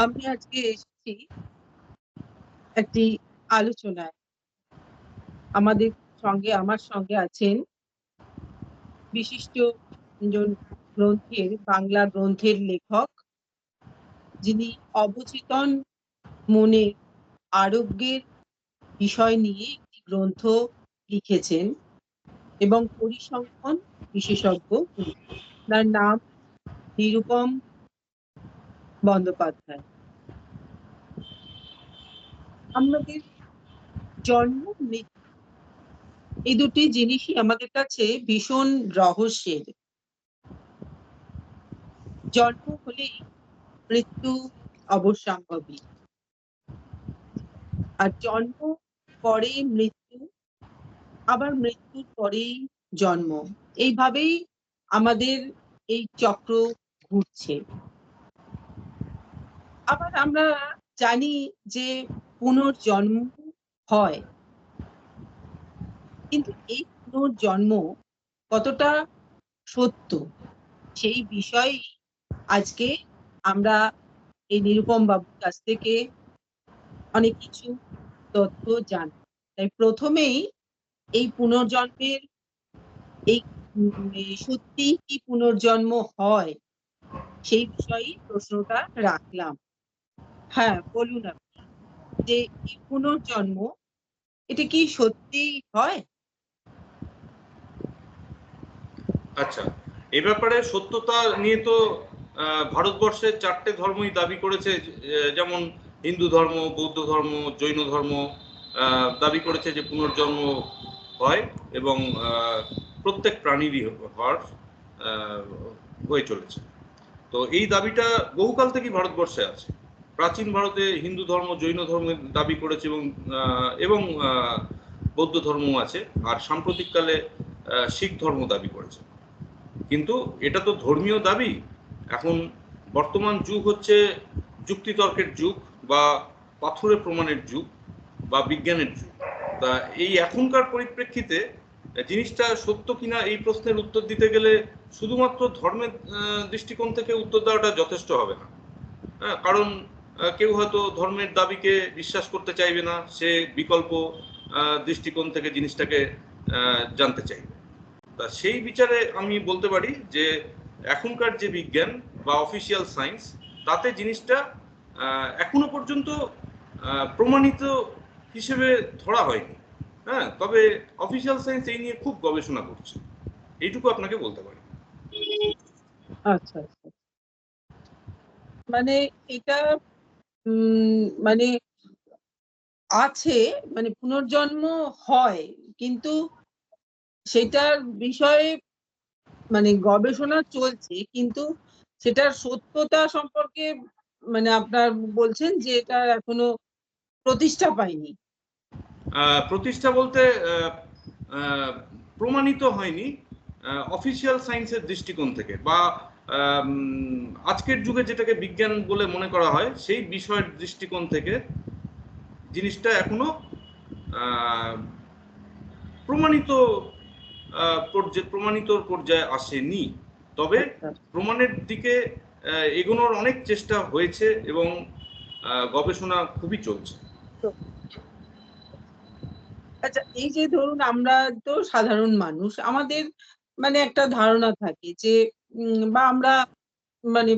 আমি আজকে এসেছি একটি আলোচনায়। আমার সঙ্গে আছেন বিশিষ্ট একজন বাংলা গ্রন্থের লেখক, যিনি অবচেতন মনের আরোগ্যের বিষয় নিয়ে একটি গ্রন্থ লিখেছেন এবং পরিসংখ্যান বিশেষজ্ঞ তিনি। তার নাম নিরুপম বন্দ্যোপাধ্যায়। আমাদের জন্ম মৃত্যু এই দুটি জিনিসই আমাদের কাছে ভীষণ রহস্যের। জন্ম হলেই মৃত্যু অবশ্যম্ভাবী, আর জন্ম পরেই মৃত্যু, আবার মৃত্যুর পরেই জন্ম। এইভাবেই আমাদের এই চক্র ঘুরছে। আবার আমরা জানি যে পুনর্জন্ম হয়, কিন্তু এই পুনর্জন্ম কতটা সত্য সেই বিষয়ে আজকে আমরা এই নিরুপম বাবুর কাছ থেকে অনেক কিছু তথ্য জানব। তাই প্রথমেই এই পুনর্জন্মের এই সত্যি কি পুনর্জন্ম হয় সেই বিষয়েই প্রশ্নটা রাখলাম। হ্যাঁ, বলুন আপনি যে এই পুনর্জন্ম এটা কি সত্যি হয়? আচ্ছা, এ ব্যাপারে সত্যতা নিয়ে তো ভারতবর্ষের 4টে ধর্মই দাবি করেছে, যেমন হিন্দু ধর্ম, বৌদ্ধ ধর্ম, জৈন ধর্ম দাবি করেছে যে পুনর্জন্ম হয় এবং প্রত্যেক প্রাণীরই হওয়ার হয়ে চলেছে। তো এই দাবিটা বহুকাল থেকেই ভারতবর্ষে আছে। প্রাচীন ভারতে হিন্দু ধর্ম, জৈন ধর্ম দাবি করেছে এবং বৌদ্ধ ধর্মও আছে, আর সাম্প্রতিককালে শিখ ধর্ম দাবি করেছে। কিন্তু এটা তো ধর্মীয় দাবি। এখন বর্তমান যুগ হচ্ছে যুক্তিতর্কের যুগ, বা পাথুরে প্রমাণের যুগ, বা বিজ্ঞানের যুগ। তা এই এখনকার পরিপ্রেক্ষিতে জিনিসটা সত্য কিনা এই প্রশ্নের উত্তর দিতে গেলে শুধুমাত্র ধর্মের দৃষ্টিকোণ থেকে উত্তর দেওয়াটা যথেষ্ট হবে না। হ্যাঁ, কারণ কেউ হয়তো ধর্মের দাবিকে বিশ্বাস করতে চাইবে না, সে বিকল্প দৃষ্টিকোণ থেকে জিনিসটাকে জানতে চাইবে। তা সেই বিচারে আমি বলতে পারি যে এখনকার যে বিজ্ঞান বা অফিসিয়াল সায়েন্স, তাতে জিনিসটা এখনো পর্যন্ত প্রমাণিত হিসেবে ধরা হয়নি। হ্যাঁ, তবে অফিসিয়াল সায়েন্স এই নিয়ে খুব গবেষণা করছে, এইটুকু আপনাকে বলতে পারি। আচ্ছা আচ্ছা, মানে এটা মানে আছে, মানে পুনর্জন্ম হয়, কিন্তু সেটার বিষয়ে মানে গবেষণা চলছে, কিন্তু সেটার সত্যতা সম্পর্কে মানে আপনার বলছেন যে এটা এখনো প্রতিষ্ঠা পায়নি। প্রতিষ্ঠা বলতে প্রমাণিত হয়নি অফিসিয়াল সায়েন্সের দৃষ্টিকোণ থেকে, বা আজকের যুগে যেটাকে বিজ্ঞান বলে মনে করা হয় সেই বিষয়ের দৃষ্টিকোণ থেকে জিনিসটা এখনো প্রমাণিত পর্যায়ে আসেনি। তবে আচ্ছা প্রমাণের দিকে এগোনোর অনেক চেষ্টা হয়েছে এবং গবেষণা খুবই চলছে। আচ্ছা, এই যে ধরুন আমরা তো সাধারণ মানুষ, আমাদের মানে একটা ধারণা থাকে যে বা আমরা মানে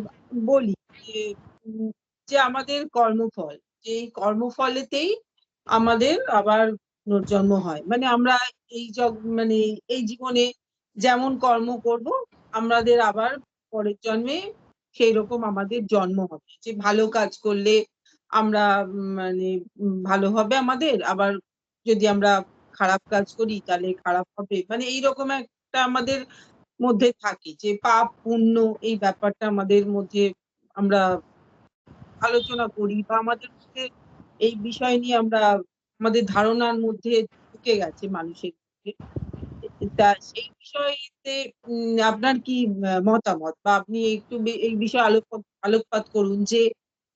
বলি যে উম, যে আমাদের কর্মফল, যে এই কর্মফলেতেই আমাদের আবার পুনর্জন্ম হয়। মানে আমরা মানে এই জীবনে যেমন কর্ম করব, আমাদের আবার পরের জন্মে সেই রকম আমাদের জন্ম হবে। যে ভালো কাজ করলে আমরা মানে ভালো হবে আমাদের, আবার যদি আমরা খারাপ কাজ করি তাহলে খারাপ হবে। মানে এইরকম একটা আমাদের মধ্যে থাকে যে পাপ পুণ্য, এই ব্যাপারটা আমাদের মধ্যে আমরা আলোচনা করি, বা আমাদের মধ্যে এই বিষয় নিয়ে আমরা আমাদের ধারণার মধ্যে ঢুকে গেছে মানুষের মধ্যে। তা সেই বিষয়তে আপনার কি মতামত, বা আপনি একটু এই বিষয়ে আলোকপাত করুন যে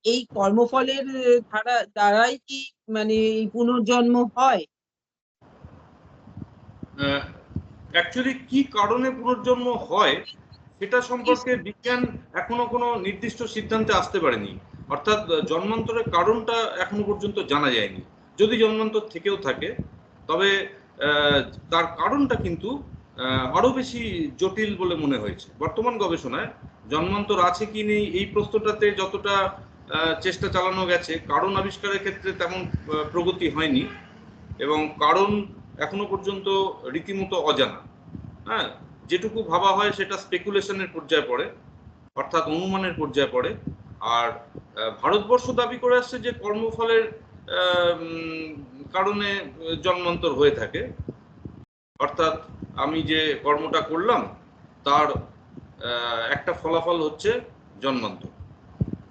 এই কর্মফলের দ্বারাই কি মানে এই পুনর্জন্ম হয়? অ্যাকচুয়ালি কি কারণে পুনর্জন্ম হয় সেটা সম্পর্কে বিজ্ঞান এখনো কোনো নির্দিষ্ট সিদ্ধান্তে আসতে পারেনি। অর্থাৎ জন্মান্তরের কারণটা এখনো পর্যন্ত জানা যায়নি। যদি জন্মান্তর থেকেও থাকে তবে তার কারণটা কিন্তু আরো বেশি জটিল বলে মনে হয়েছে বর্তমান গবেষণায়। জন্মান্তর আছে কি নেই এই প্রশ্নটাতে যতটা চেষ্টা চালানো গেছে, কারণ আবিষ্কারের ক্ষেত্রে তেমন প্রগতি হয়নি এবং কারণ এখনো পর্যন্ত রীতিমতো অজানা। হ্যাঁ, যেটুকু ভাবা হয় সেটা স্পেকুলেশনের পর্যায়ে পড়ে, অর্থাৎ অনুমানের পর্যায়ে পড়ে। আর ভারতবর্ষ দাবি করে আসছে যে কর্মফলের কারণে জন্মান্তর হয়ে থাকে, অর্থাৎ আমি যে কর্মটা করলাম তার একটা ফলাফল হচ্ছে জন্মান্তর।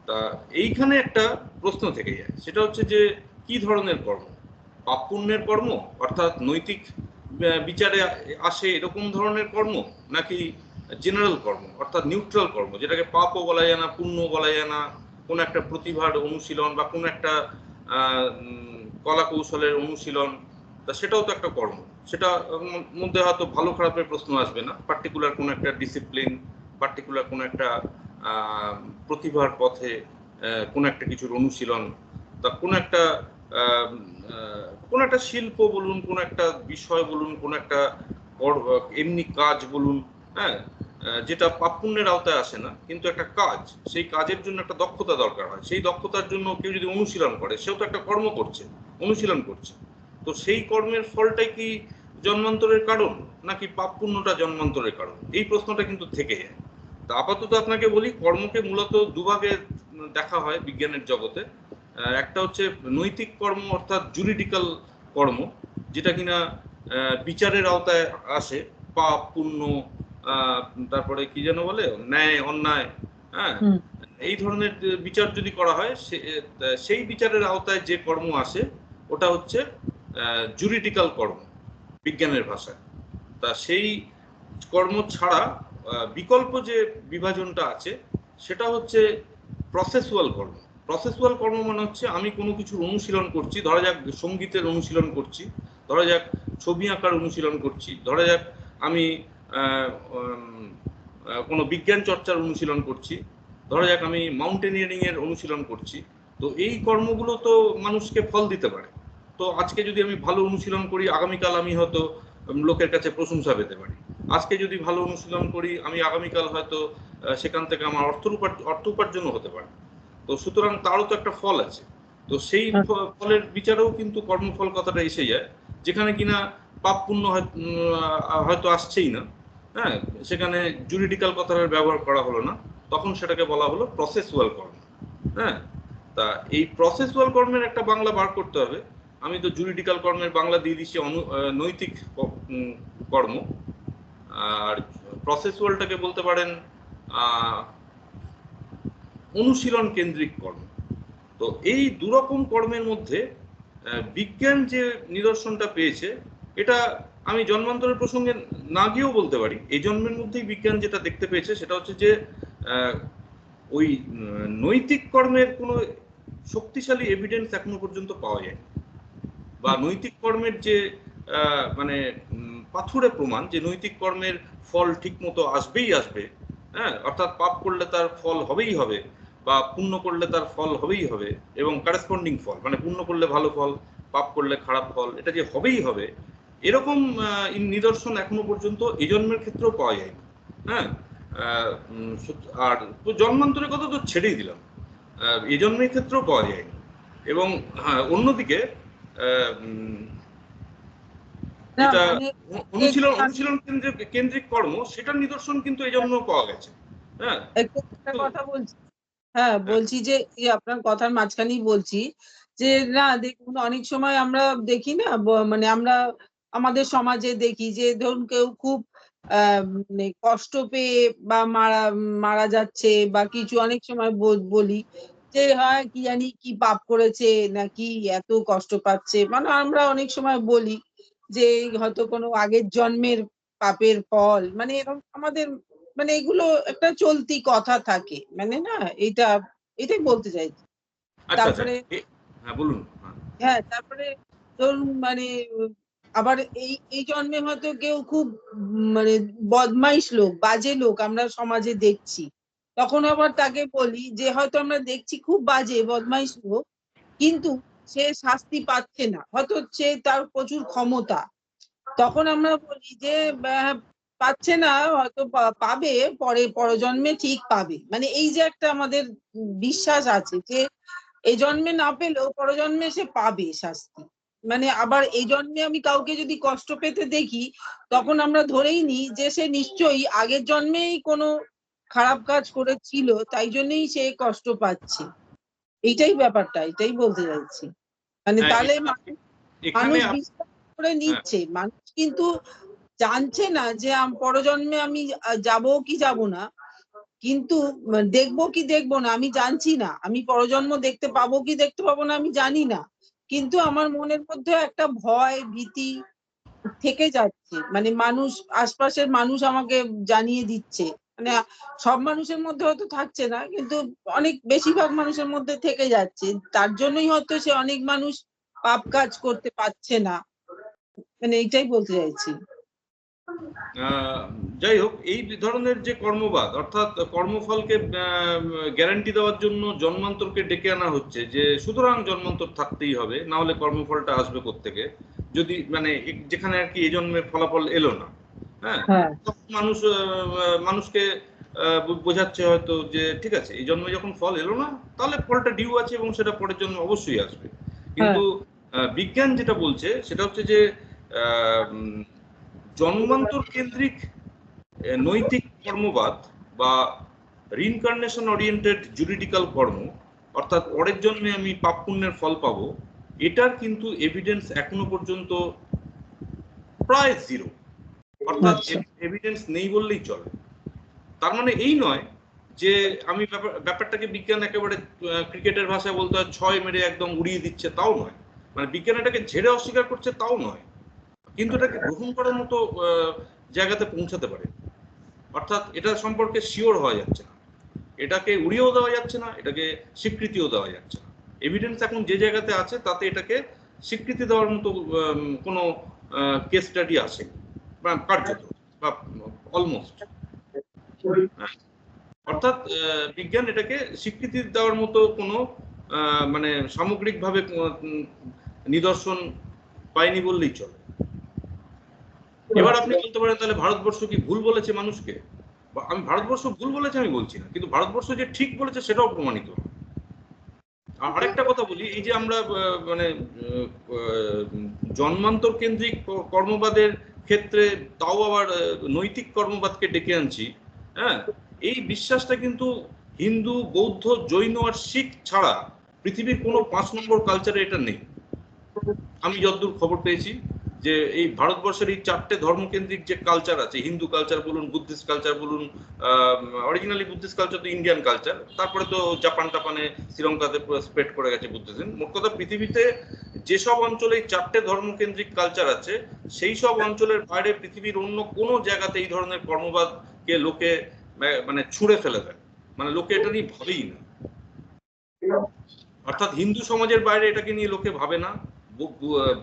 তা এইখানে একটা প্রশ্ন থেকে যায়, সেটা হচ্ছে যে কি ধরনের কর্ম? পাপ পুণ্যের কর্ম, অর্থাৎ নৈতিক বিচারে আসে এরকম ধরনের কর্ম, নাকি জেনারেল কর্ম অর্থাৎ নিউট্রাল কর্ম, যেটাকে পাপও বলা যায় না, পুণ্য বলা যায় না, কোন একটা প্রতিভার অনুশীলন বা কোন একটা কলা কৌশলের অনুশীলন, তা সেটাও তো একটা কর্ম। সেটা মধ্যে হয়তো ভালো খারাপের প্রশ্ন আসবে না, পার্টিকুলার কোন একটা ডিসিপ্লিন, পার্টিকুলার কোন একটা প্রতিভার পথে কোন একটা কিছুর অনুশীলন, তা কোন একটা শিল্প বলুন, কোন একটা বিষয় বলুন, কোন একটা এমনি কাজ বলুন, হ্যাঁ, যেটা পাপ পুণ্যের আওতায় আসে না কিন্তু একটা কাজ, সেই কাজের জন্য একটা দক্ষতা দরকার হয়, সেই দক্ষতার জন্য কেউ যদি অনুশীলন করে সেও তো একটা কর্ম করছে, অনুশীলন করছে। তো সেই কর্মের ফলটাই কি জন্মান্তরের কারণ, নাকি পাপ পুণ্যটা জন্মান্তরের কারণ? এই প্রশ্নটা কিন্তু থেকে যায়। তা আপাতত আপনাকে বলি, কর্মকে মূলত দুভাগে দেখা হয় বিজ্ঞানের জগতে। একটা হচ্ছে নৈতিক কর্ম অর্থাৎ জুরিডিক্যাল কর্ম, যেটা কিনা বিচারের আওতায় আসে, পাপ পুণ্য, তারপরে কি যেন বলে ন্যায় অন্যায়, হ্যাঁ, এই ধরনের বিচার যদি করা হয় সেই বিচারের আওতায় যে কর্ম আসে ওটা হচ্ছে জুরিডিক্যাল কর্ম বিজ্ঞানের ভাষায়। তা সেই কর্ম ছাড়া বিকল্প যে বিভাজনটা আছে সেটা হচ্ছে প্রসেসুয়াল কর্ম। প্রসেসুয়াল কর্ম মানে হচ্ছে আমি কোনো কিছুর অনুশীলন করছি, ধরা যাক সঙ্গীতের অনুশীলন করছি, ধরা যাক ছবি আঁকার অনুশীলন করছি, ধরা যাক আমি কোনো বিজ্ঞান চর্চার অনুশীলন করছি, ধরা যাক আমি মাউন্টেনিয়ারিং এর অনুশীলন করছি। তো এই কর্মগুলো তো মানুষকে ফল দিতে পারে। তো আজকে যদি আমি ভালো অনুশীলন করি, আগামীকাল আমি হয়তো লোকের কাছে প্রশংসা পেতে পারি। আজকে যদি ভালো অনুশীলন করি, আমি আগামীকাল হয়তো সেখান থেকে আমার অর্থ উপার্জনও হতে পারে। তো সুতরাং তারও তো একটা ফল আছে। তো সেই ফলের বিচারেও কিন্তু কর্মফল কথাটা এসে যায়, যেখানে কিনা পাপ পুণ্য হয়তো আসছেই না, হ্যাঁ, সেখানে জুরিডিক্যাল কথাটার ব্যবহার করা হলো না, তখন সেটাকে বলা হলো প্রসেসুয়াল কর্ম। হ্যাঁ, তা এই প্রসেসুয়াল কর্মের একটা বাংলা বার করতে হবে। আমি তো জুরিডিক্যাল কর্মের বাংলা দিয়ে দিচ্ছি নৈতিক কর্ম, আর প্রসেসুয়ালটাকে বলতে পারেন অনুশীলন কেন্দ্রিক কর্ম। তো এই দুরকম কর্মের মধ্যে বিজ্ঞান যে নিদর্শনটা পেয়েছে, এটা আমি জন্মান্তরের প্রসঙ্গে না গিয়েও বলতে পারি, এই জন্মের মধ্যেই বিজ্ঞান যেটা দেখতে পেয়েছে সেটা হচ্ছে যে ওই নৈতিক কর্মের কোনো শক্তিশালী এভিডেন্স এখনো পর্যন্ত পাওয়া যায়, বা নৈতিক কর্মের যে মানে পাথুরে প্রমাণ যে নৈতিক কর্মের ফল ঠিক মতো আসবেই আসবে, হ্যাঁ, অর্থাৎ পাপ করলে তার ফল হবেই হবে, বা পুণ্য করলে তার ফল হবেই হবে, এবং কারেসপন্ডিং ফল মানে পুণ্য করলে ভালো ফল, পাপ করলে খারাপ ফল, এটা যে হবেই হবে, এরকম নিদর্শন এখনো পর্যন্ত এই জন্মের ক্ষেত্রেও পাওয়া যায়নি। হ্যাঁ, আর জন্মান্তরের কথা তো ছেড়েই দিলাম, এই জন্মের ক্ষেত্রেও পাওয়া যায়নি। এবং হ্যাঁ, অন্যদিকে যেটা অনুশীলন কেন্দ্রিক কর্ম, সেটার নিদর্শন কিন্তু এই জন্য পাওয়া গেছে। হ্যাঁ, একটা কথা বলছি, হ্যাঁ বলছি যে আপনার কথার মাঝখানেই বলছি যে না দেখুন, অনেক সময় আমরা দেখি না, মানে আমরা আমাদের সমাজে দেখি যে ধরুন কেউ খুব মানে কষ্ট পেয়ে বা মারা যাচ্ছে বা কিছু, অনেক সময় বলি যে হয় কি জানি কি পাপ করেছে নাকি এত কষ্ট পাচ্ছে, মানে আমরা অনেক সময় বলি যে হয়তো কোনো আগের জন্মের পাপের ফল, মানে এরকম আমাদের মানে এগুলো একটা চলতি কথা থাকে, মানে না এটাই বলতে চাইছি। আচ্ছা আচ্ছা, তারপরে হ্যাঁ বলুন। হ্যাঁ, তারপরে ধরুন মানে আবার এই জন্মে হয়তো কেউ খুব মানে বদমাইশ লোক, বাজে লোক আমরা সমাজে দেখছি, তখন আবার তাকে বলি যে হয়তো আমরা দেখছি খুব বাজে বদমাইশ লোক, কিন্তু সে শাস্তি পাচ্ছে না, হয়তো সে তার প্রচুর ক্ষমতা, তখন আমরা বলি যে পাচ্ছে না, হয়তো পাবে, পরে পরজন্মে ঠিক পাবে। মানে এই যে একটা আমাদের বিশ্বাস আছে যে এই জন্মে না পেলেও পরজন্মে সে পাবে শাস্তি। মানে আবার এই জন্মে আমি কাউকে যদি কষ্ট পেতে দেখি, তখন আমরা ধরেই নিই যে সে নিশ্চয়ই আগের জন্মেই কোনো খারাপ কাজ করেছিল, তাই জন্যই সে কষ্ট পাচ্ছে। এইটাই ব্যাপারটা, এটাই বলতে চাইছি। মানে হ্যাঁ, তাহলে এখানে মানুষ বিশ্বাস করে হ্যাঁ, নিচ্ছে, মানুষ কিন্তু জানছে না যে পরজন্মে আমি যাব কি যাব না, কিন্তু দেখবো কি দেখবো না আমি জানছি না, আমি পরজন্ম দেখতে পাবো কি দেখতে পাবো না আমি জানি না, কিন্তু আমার মনের মধ্যে একটা ভয় ভীতি থেকে যাচ্ছে। মানে মানুষ, আশপাশের মানুষ আমাকে জানিয়ে দিচ্ছে, মানে সব মানুষের মধ্যে হয়তো থাকছে না, কিন্তু অনেক বেশিরভাগ মানুষের মধ্যে থেকে যাচ্ছে। তার জন্যই হয়তো সে অনেক মানুষ পাপ কাজ করতে পারছে না। মানে এইটাই বলতে চাইছি। যাই হোক, এই ধরনের যে কর্মবাদ, অর্থাৎ কর্মফলকে গ্যারান্টি দেওয়ার জন্য জন্মান্তরকে ডেকে আনা হচ্ছে, যে সুতরাং জন্মান্তর থাকতেই হবে, না হলে কর্মফলটা আসবে কোত্থেকে, যদি মানে যেখানে আর কি এই জন্মের ফলাফল এলো না, হ্যাঁ, হ্যাঁ, তখন মানুষকে বোঝাচ্ছে হয়তো যে ঠিক আছে, এই জন্মে যখন ফল এলো না, তাহলে ফলটা ডিউ আছে এবং সেটা পরের জন্য অবশ্যই আসবে। হ্যাঁ, কিন্তু বিজ্ঞান যেটা বলছে সেটা হচ্ছে যে জন্মান্তর কেন্দ্রিক নৈতিক কর্মবাদ বা রিইনকার্নেশন ওরিয়েন্টেড জুরিডিক্যাল কর্ম, অর্থাৎ পরের জন্মে আমি পাপ পুণ্যের ফল পাবো, এটার কিন্তু এভিডেন্স এখনো পর্যন্ত প্রায় জিরো, অর্থাৎ আচ্ছা, এভিডেন্স নেই বললেই চলে। তার মানে এই নয় যে আমি ব্যাপারটাকে বিজ্ঞান একেবারে ক্রিকেটের ভাষায় বলতে হয় 6 মেরে একদম উড়িয়ে দিচ্ছে, তাও নয়। মানে বিজ্ঞান এটাকে ঝেড়ে অস্বীকার করছে, তাও নয়, কিন্তু এটাকে গ্রহণ করার মতো জায়গাতে পৌঁছাতে পারে। অর্থাৎ এটা সম্পর্কে শিওর হওয়া যাচ্ছে না, এটাকে উড়িয়েও দেওয়া যাচ্ছে না, এটাকে স্বীকৃতিও দেওয়া যাচ্ছে না। এভিডেন্স এখন যে জায়গাতে আছে তাতে এটাকে স্বীকৃতি দেওয়ার মতো কোনো কেস স্টাডি আসে বা কার্যত বা অলমোস্ট। অর্থাৎ বিজ্ঞান এটাকে স্বীকৃতি দেওয়ার মতো কোনো মানে সামগ্রিকভাবে নিদর্শন পায়নি বললেই চলে। এবার আপনি বলতে পারেন তাহলে ভারতবর্ষ কি ভুল বলেছে মানুষকে? আমি ভারতবর্ষ ভুল বলেছে আমি বলছি না, কিন্তু ভারতবর্ষ যে ঠিক বলেছে সেটাও প্রমাণিত। আরেকটা কথা বলি, এই যে আমরা মানে জন্মান্তর কেন্দ্রিক কর্মবাদের ক্ষেত্রে তাও আবার নৈতিক কর্মবাদকে ডেকে আনছি, হ্যাঁ, এই বিশ্বাসটা কিন্তু হিন্দু, বৌদ্ধ, জৈন আর শিখ ছাড়া পৃথিবীর কোনো 5 নম্বর কালচারে এটা নেই। আমি যতদূর খবর পেয়েছি যে এই ভারতবর্ষের এই 4টে ধর্মকেন্দ্রিক যে কালচার আছে, হিন্দু কালচার বলুন, বুদ্ধিস্ট কালচার বলুন, অরিজিনালি বুদ্ধিস্ট কালচার তো ইন্ডিয়ান কালচার, তারপরে তো জাপান টাপানে শ্রীলঙ্কাতে স্প্রেড করে গেছে বুদ্ধিজম। মোট কথা পৃথিবীতে যেসব অঞ্চলে এই 4টে ধর্মকেন্দ্রিক কালচার আছে, সেই সব অঞ্চলের বাইরে পৃথিবীর অন্য কোনো জায়গাতে এই ধরনের কর্মবাদকে লোকে মানে ছুঁড়ে ফেলে দেয়, মানে লোকে এটা নিয়ে ভাবেই না। অর্থাৎ হিন্দু সমাজের বাইরে এটাকে নিয়ে লোকে ভাবে না,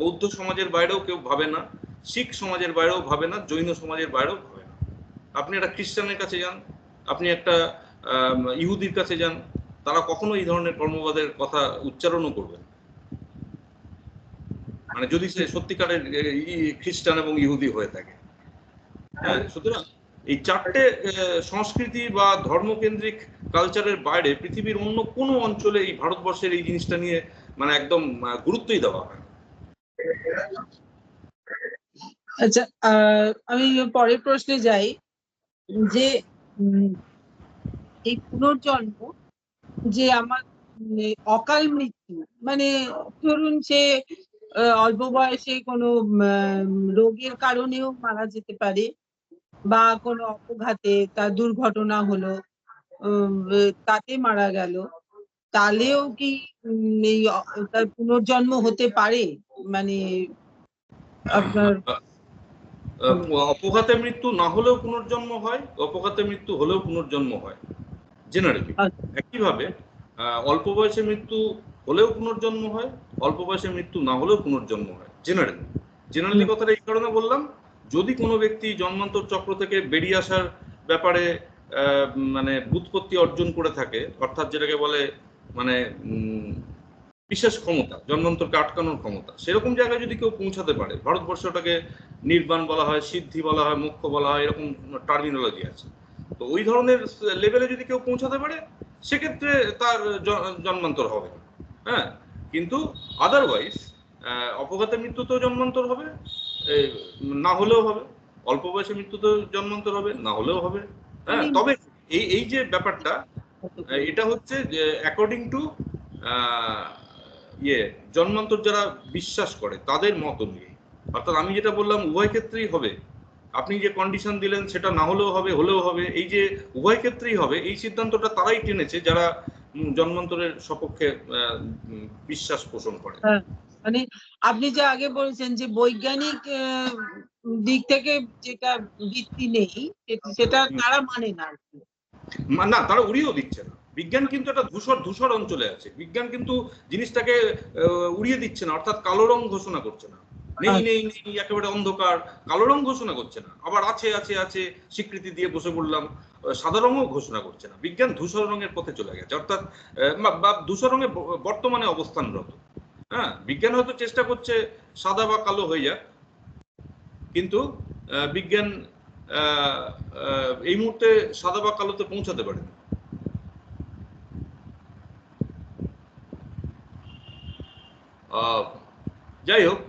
বৌদ্ধ সমাজের বাইরেও কেউ ভাবে না, শিখ সমাজের বাইরেও ভাবে না, জৈন সমাজের বাইরেও ভাবে না। আপনি একটা খ্রিস্টানের কাছে যান, আপনি একটা ইহুদির কাছে যান, তারা কখনো এই ধরনের কর্মবাদের কথা উচ্চারণও করবেন, মানে যদি সে সত্যিকারের খ্রিস্টান এবং ইহুদি হয়ে থাকে। হ্যাঁ, সুতরাং এই 4টে সংস্কৃতি বা ধর্মকেন্দ্রিক কালচারের বাইরে পৃথিবীর অন্য কোনো অঞ্চলে এই ভারতবর্ষের এই জিনিসটা নিয়ে মানে একদম গুরুত্বই দেওয়া হয় না। আচ্ছা, আমি পরের প্রশ্নে যাই, যে এই পুনর্জন্ম, যে আমার অকাল মৃত্যু, মানে ধরুন সে অল্প বয়সে কোনো রোগের কারণেও মারা যেতে পারে, বা কোনো অপঘাতে তার দুর্ঘটনা হলো, তাতে মারা গেল, তাহলেও কি এই তার পুনর্জন্ম হতে পারে? মানে আপনার অপঘাতে মৃত্যু না হলেও পুনর্জন্ম হয়, অপঘাতে মৃত্যু হলেও পুনর্জন্ম হয় জেনারেলি। একইভাবে অল্প বয়সে মৃত্যু হলেও পুনর্জন্ম হয়, অল্প বয়সে মৃত্যু না হলেও পুনর্জন্ম হয় জেনারেলি। জেনারেলি কথাটা এই কারণে বললাম, যদি কোনো ব্যক্তি জন্মান্তর চক্র থেকে বেরিয়ে আসার ব্যাপারে মানে ব্যুৎপত্তি অর্জন করে থাকে, অর্থাৎ যেটাকে বলে মানে বিশেষ ক্ষমতা, জন্মান্তরকে আটকানোর ক্ষমতা, সেরকম জায়গায় যদি কেউ পৌঁছাতে পারে, ভারতবর্ষে ওটাকে নির্বাণ বলা হয়, সিদ্ধি বলা হয়, মোক্ষ বলা হয়, এরকম টার্মিনোলজি আছে। তো ওই ধরনের লেভেলে যদি কেউ পৌঁছাতে পারে সেক্ষেত্রে তার জন্মান্তর হবে না। হ্যাঁ, কিন্তু আদারওয়াইজ অপঘাতে মৃত্যুতেও জন্মান্তর হবে, না হলেও হবে, অল্প বয়সে মৃত্যুতেও জন্মান্তর হবে, না হলেও হবে। হ্যাঁ, তবে এই যে ব্যাপারটা, এটা হচ্ছে অ্যাকর্ডিং টু জন্মান্তর যারা বিশ্বাস করে তাদের মত অনুযায়ী। অর্থাৎ আমি যেটা বললাম উভয় ক্ষেত্রেই হবে, আপনি যে কন্ডিশন দিলেন সেটা না হলেও হবে, হলেও হবে, এই যে উভয় ক্ষেত্রেই হবে, এই সিদ্ধান্তটা তারাই টেনেছে যারা জন্মান্তরের সপক্ষে বিশ্বাস পোষণ করে। মানে আপনি যে আগে বলেছেন যে বৈজ্ঞানিক দিক থেকে যেটা ভিত্তি নেই সেটা তারা মানে না আর কি। না, তারা উড়িয়েও দিচ্ছে না। বিজ্ঞান কিন্তু একটা ধূসর অঞ্চলে আছে, বিজ্ঞান কিন্তু জিনিসটাকে উড়িয়ে দিচ্ছে না, অর্থাৎ কালো রং ঘোষণা করছে না, নেই নেই নেই একেবারে অন্ধকার, কালো রং ঘোষণা করছে না, আবার আছে আছে আছে স্বীকৃতি দিয়ে বসে পড়লাম, সাদা রঙও ঘোষণা করছে না। বিজ্ঞান ধূসর রঙের পথে চলে গেছে, অর্থাৎ ধূসর রঙে বর্তমানে অবস্থানরত। হ্যাঁ, বিজ্ঞান হয়তো চেষ্টা করছে সাদা বা কালো হয়ে যাক, কিন্তু বিজ্ঞান এই মুহূর্তে সাদা বা কালোতে পৌঁছাতে পারে। যাই হোক,